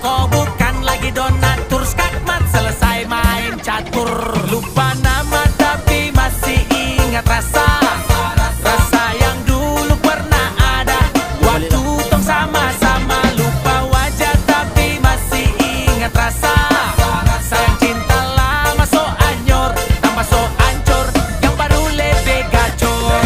kau bukan lagi donatur skakmat, selesai main catur. Lupa nama tapi masih ingat rasa, rasa yang dulu pernah ada waktu tong sama-sama. Lupa wajah tapi masih ingat rasa, sayang cinta lama so anyor, tambah so ancur, yang baru lebih gacor.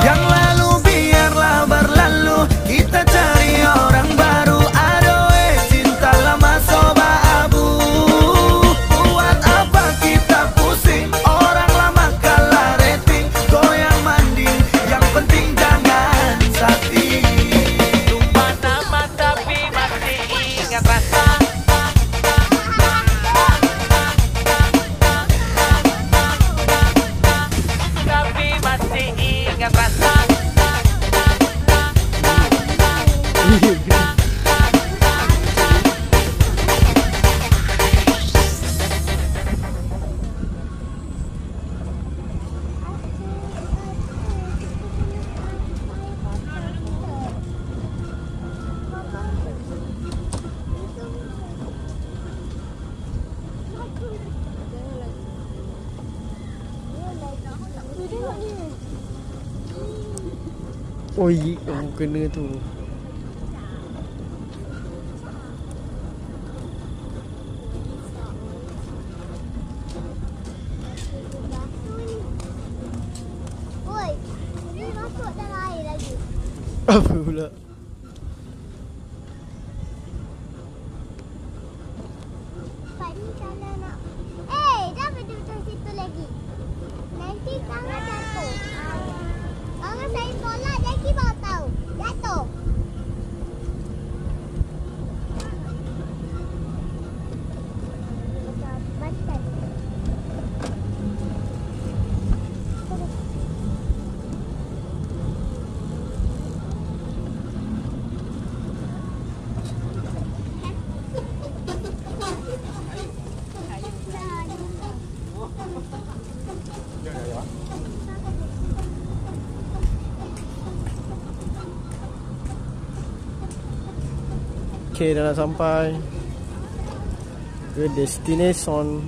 Yang lalu biarlah berlalu, kita cari orang baru. Aduh cinta lama soba abu, buat apa kita pusing, orang lama kalah rating, goyang manding, yang penting jangan sakit. Lupa nama tapi masih ingat rasa, tapi masih ingat rasa. Oi, kena tu. Oi, dia masuk dalam air lagi. Apa pula? Pak ni kalau nak, dah betul-betul situ lagi. Nanti tangan jatuh. Tangan saya tolak lagi baru tahu. Jatuh. Batal. Okay, dah nak sampai ke destination.